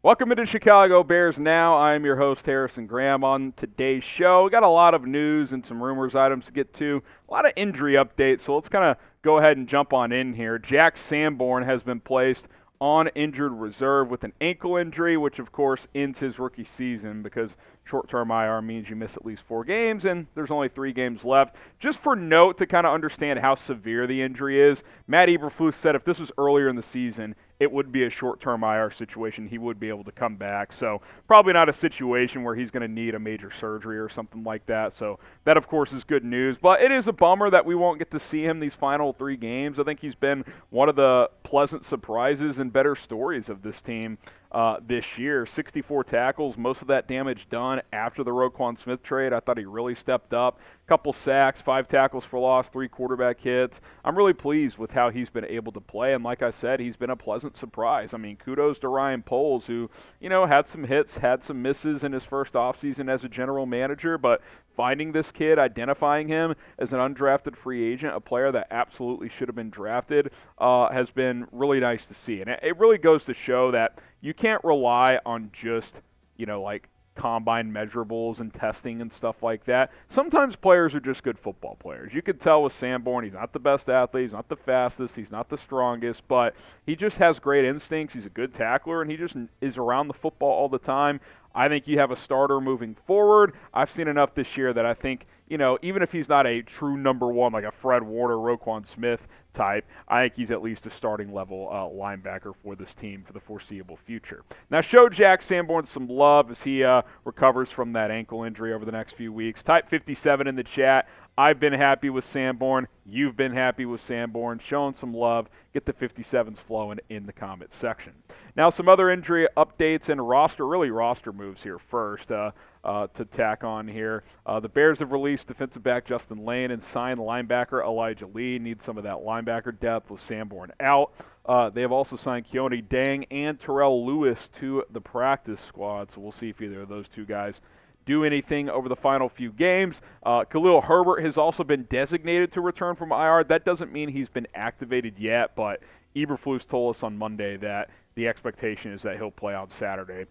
Welcome into Chicago Bears Now. I am your host, Harrison Graham. On today's show, we got a lot of news and some rumors items to get to, a lot of injury updates, so let's kind of go ahead and jump on in here. Jack Sanborn has been placed on injured reserve with an ankle injury, which of course ends his rookie season because short-term IR means you miss at least 4 games, and there's only 3 games left. Just for note, to kind of understand how severe the injury is, Matt Eberflus said if this was earlier in the season, it would be a short-term IR situation. He would be able to come back. So probably not a situation where he's going to need a major surgery or something like that. So that, of course, is good news. But it is a bummer that we won't get to see him these final 3 games. I think he's been one of the pleasant surprises and better stories of this team this year. 64 tackles, most of that damage done after the Roquan Smith trade. I thought he really stepped up. Couple sacks, 5 tackles for loss, 3 quarterback hits. I'm really pleased with how he's been able to play, and like I said, he's been a pleasant surprise. I mean, kudos to Ryan Poles, who, had some hits, had some misses in his first offseason as a general manager, but finding this kid, identifying him as an undrafted free agent, a player that absolutely should have been drafted, has been really nice to see. And it really goes to show that you can't rely on just, combine measurables and testing and stuff like that. Sometimes players are just good football players. You could tell with Sanborn, he's not the best athlete, he's not the fastest, he's not the strongest, but he just has great instincts. He's a good tackler, and he just is around the football all the time. I think you have a starter moving forward. I've seen enough this year that I think, even if he's not a true number one, like a Fred Warner, Roquan Smith type, I think he's at least a starting level linebacker for this team for the foreseeable future. Now, show Jack Sanborn some love as he recovers from that ankle injury over the next few weeks. Type 57 in the chat. I've been happy with Sanborn. You've been happy with Sanborn. Showing some love. Get the 57s flowing in the comment section. Now, some other injury updates and roster moves here first to tack on here. The Bears have released defensive back Justin Lane and signed linebacker Elijah Lee. Need some of that linebacker depth with Sanborn out. They have also signed Keone Dang and Terrell Lewis to the practice squad, so we'll see if either of those two guys do anything over the final few games. Khalil Herbert has also been designated to return from IR. That doesn't mean he's been activated yet, but Eberflus told us on Monday that the expectation is that he'll play on Saturday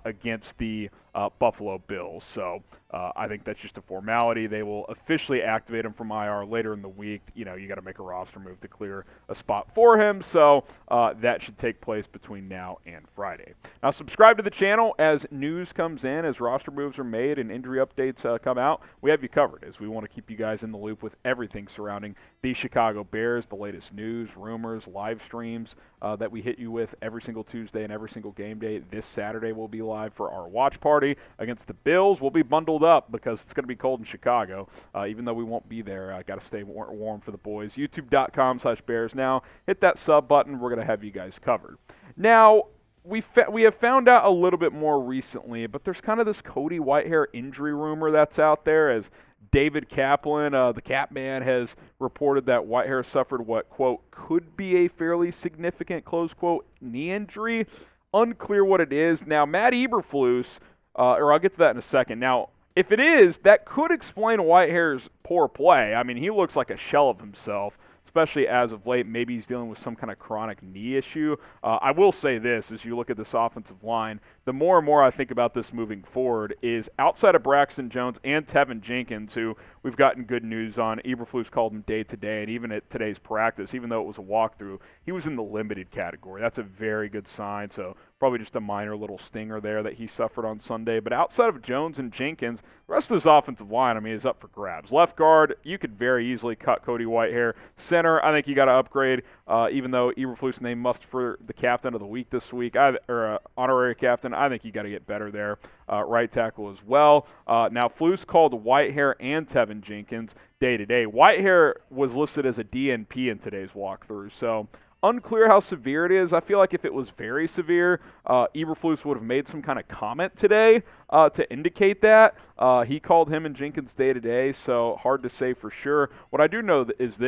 against the Buffalo Bills. So I think that's just a formality. They will officially activate him from IR later in the week. You got to make a roster move to clear a spot for him. So that should take place between now and Friday. Now, subscribe to the channel as news comes in, as roster moves are made and injury updates come out. We have you covered, as we want to keep you guys in the loop with everything surrounding the Chicago Bears, the latest news, rumors, live streams that we hit you with every single Tuesday and every single game day. This Saturday we'll be live for our watch party against the Bills. We'll be bundled up because it's going to be cold in Chicago. Even though we won't be there, I got to stay warm for the boys. YouTube.com/Bears Now. Hit that sub button. We're going to have you guys covered. Now, we have found out a little bit more recently, but there's kind of this Cody Whitehair injury rumor that's out there, as David Kaplan, the Cap Man, has reported that Whitehair suffered what, quote, could be a fairly significant, close quote, knee injury. Unclear what it is. Now, Matt Eberflus, or I'll get to that in a second. Now, if it is, that could explain Whitehair's poor play. I mean, he looks like a shell of himself, especially as of late. Maybe he's dealing with some kind of chronic knee issue. I will say this, as you look at this offensive line, the more and more I think about this moving forward is outside of Braxton Jones and Teven Jenkins, who we've gotten good news on. Eberflus called him day-to-day, and even at today's practice, even though it was a walkthrough, he was in the limited category. That's a very good sign, so probably just a minor little stinger there that he suffered on Sunday. But outside of Jones and Jenkins, the rest of this offensive line, is up for grabs. Left guard, you could very easily cut Cody Whitehair. Center, I think you got to upgrade, even though Eberflus named Must for the captain of the week this week, or honorary captain. I think you got to get better there. Right tackle as well. Now, Flus called Whitehair and Teven Jenkins day-to-day. Whitehair was listed as a DNP in today's walkthrough, so unclear how severe it is. I feel like if it was very severe, Eberflus would have made some kind of comment today to indicate that. He called him and Jenkins day-to-day, so hard to say for sure. What I do know is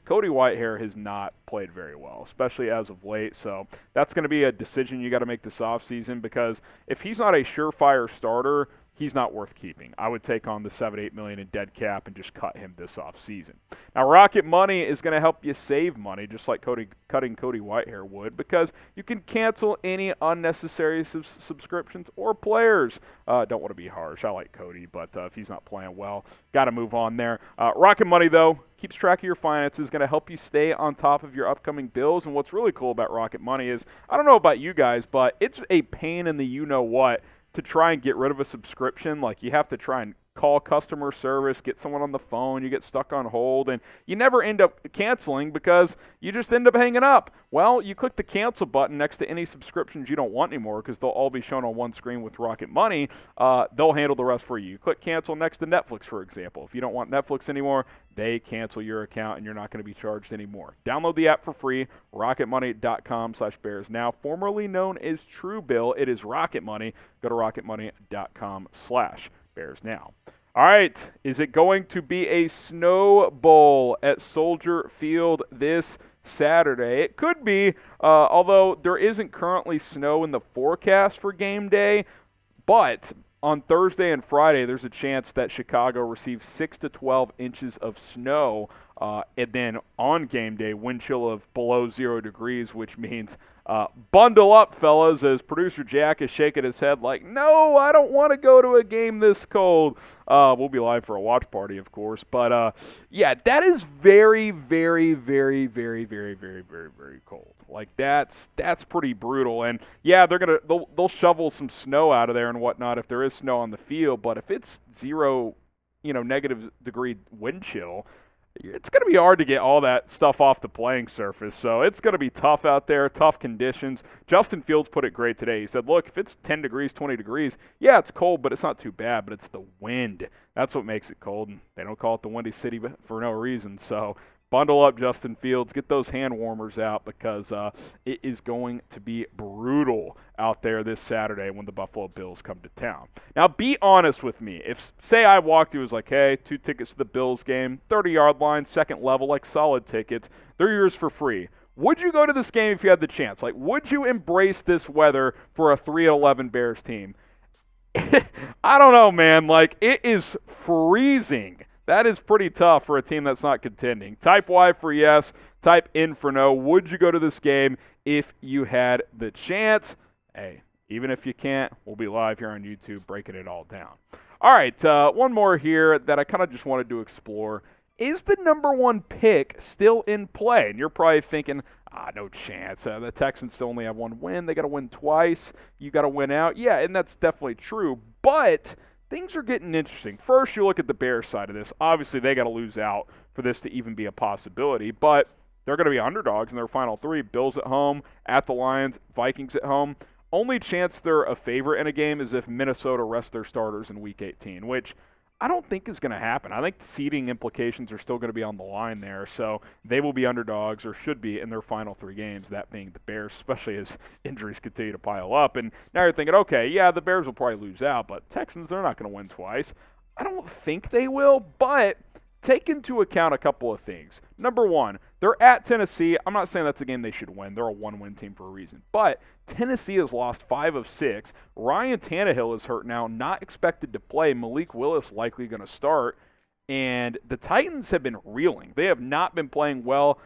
Cody Whitehair has not played very well, especially as of late. So that's going to be a decision you got to make this offseason, because if he's not a surefire starter, he's not worth keeping. I would take on the $7-8 million in dead cap and just cut him this offseason. Now, Rocket Money is going to help you save money, just like cutting Cody Whitehair would, because you can cancel any unnecessary subscriptions or players. Don't want to be harsh. I like Cody, but if he's not playing well, got to move on there. Rocket Money, though, keeps track of your finances, going to help you stay on top of your upcoming bills. And what's really cool about Rocket Money is, I don't know about you guys, but it's a pain in the you-know-what to try and get rid of a subscription. Like, you have to try and call customer service, get someone on the phone, you get stuck on hold, and you never end up canceling because you just end up hanging up. Well, you click the cancel button next to any subscriptions you don't want anymore, because they'll all be shown on one screen with Rocket Money. They'll handle the rest for you. You click cancel next to Netflix, for example. If you don't want Netflix anymore, they cancel your account and you're not going to be charged anymore. Download the app for free, rocketmoney.com/bears now, formerly known as Truebill. It is Rocket Money. Go to rocketmoney.com/bears now. All right, is it going to be a Snow Bowl at Soldier Field this Saturday? It could be, although there isn't currently snow in the forecast for game day, but on Thursday and Friday, there's a chance that Chicago receives 6 to 12 inches of snow, and then on game day, wind chill of below 0 degrees, which means bundle up, fellas, as producer Jack is shaking his head like, no, I don't want to go to a game this cold. We'll be live for a watch party, of course. But, yeah, that is very, very, very, very, very, very, very, very cold. Like, that's pretty brutal. And, yeah, they'll shovel some snow out of there and whatnot if there is snow on the field. But if it's 0, negative degree wind chill, it's going to be hard to get all that stuff off the playing surface. So it's going to be tough out there, tough conditions. Justin Fields put it great today. He said, look, if it's 10 degrees, 20 degrees, yeah, it's cold, but it's not too bad. But it's the wind. That's what makes it cold. And they don't call it the Windy City for no reason. So bundle up, Justin Fields. Get those hand warmers out, because it is going to be brutal out there this Saturday when the Buffalo Bills come to town. Now, be honest with me. If, say, I walked to you, was like, hey, 2 tickets to the Bills game, 30-yard line, second level, like solid tickets, they're yours for free. Would you go to this game if you had the chance? Like, would you embrace this weather for a 3-11 Bears team? I don't know, man. Like, it is freezing. That is pretty tough for a team that's not contending. Type Y for yes, type N for no. Would you go to this game if you had the chance? Hey, even if you can't, we'll be live here on YouTube breaking it all down. All right, one more here that I kind of just wanted to explore. Is the number 1 pick still in play? And you're probably thinking, no chance. The Texans still only have 1 win. They got to win twice. You got to win out. Yeah, and that's definitely true. But things are getting interesting. First, you look at the Bears side of this. Obviously, they got to lose out for this to even be a possibility. But they're going to be underdogs in their final 3. Bills at home, at the Lions, Vikings at home. Only chance they're a favorite in a game is if Minnesota rests their starters in Week 18, which I don't think is going to happen. I think seeding implications are still going to be on the line there, so they will be underdogs, or should be, in their final 3 games, that being the Bears, especially as injuries continue to pile up. And now you're thinking, okay, yeah, the Bears will probably lose out, but Texans, they're not going to win twice. I don't think they will, but take into account a couple of things. Number 1, they're at Tennessee. I'm not saying that's a game they should win. They're a 1-win team for a reason. But Tennessee has lost 5 of 6. Ryan Tannehill is hurt now, not expected to play. Malik Willis likely going to start. And the Titans have been reeling. They have not been playing well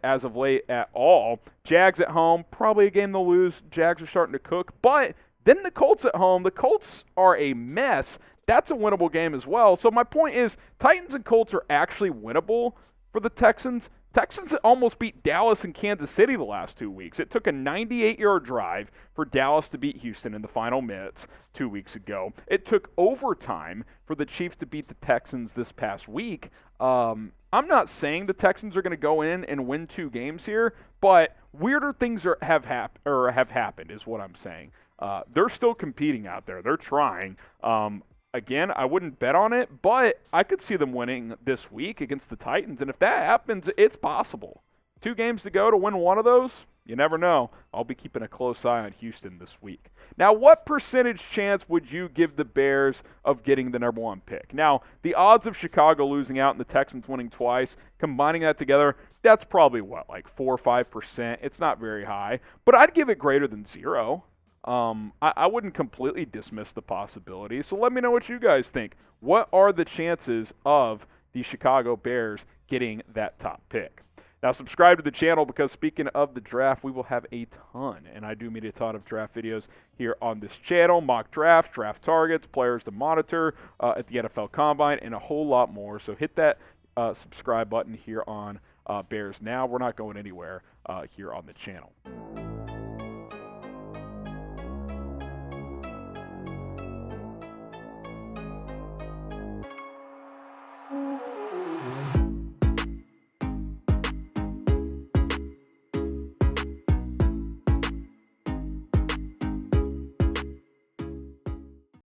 as of late at all. Jags at home, probably a game they'll lose. Jags are starting to cook. But then the Colts at home. The Colts are a mess. That's a winnable game as well. So my point is, Titans and Colts are actually winnable for the Texans. Texans almost beat Dallas and Kansas City the last 2 weeks. It took a 98-yard drive for Dallas to beat Houston in the final minutes 2 weeks ago. It took overtime for the Chiefs to beat the Texans this past week. I'm not saying the Texans are going to go in and win 2 games here, but weirder things have happened is what I'm saying. They're still competing out there. They're trying. Again, I wouldn't bet on it, but I could see them winning this week against the Titans. And if that happens, it's possible. 2 games to go to win one of those, you never know. I'll be keeping a close eye on Houston this week. Now, what percentage chance would you give the Bears of getting the number 1 pick? Now, the odds of Chicago losing out and the Texans winning twice, combining that together, that's probably like 4 or 5%. It's not very high, but I'd give it greater than 0. I wouldn't completely dismiss the possibility. So let me know what you guys think. What are the chances of the Chicago Bears getting that top pick? Now, subscribe to the channel because speaking of the draft, we will have a ton, and I do mean a ton of draft videos here on this channel, mock drafts, draft targets, players to monitor at the NFL Combine, and a whole lot more. So hit that subscribe button here on Bears Now. We're not going anywhere here on the channel.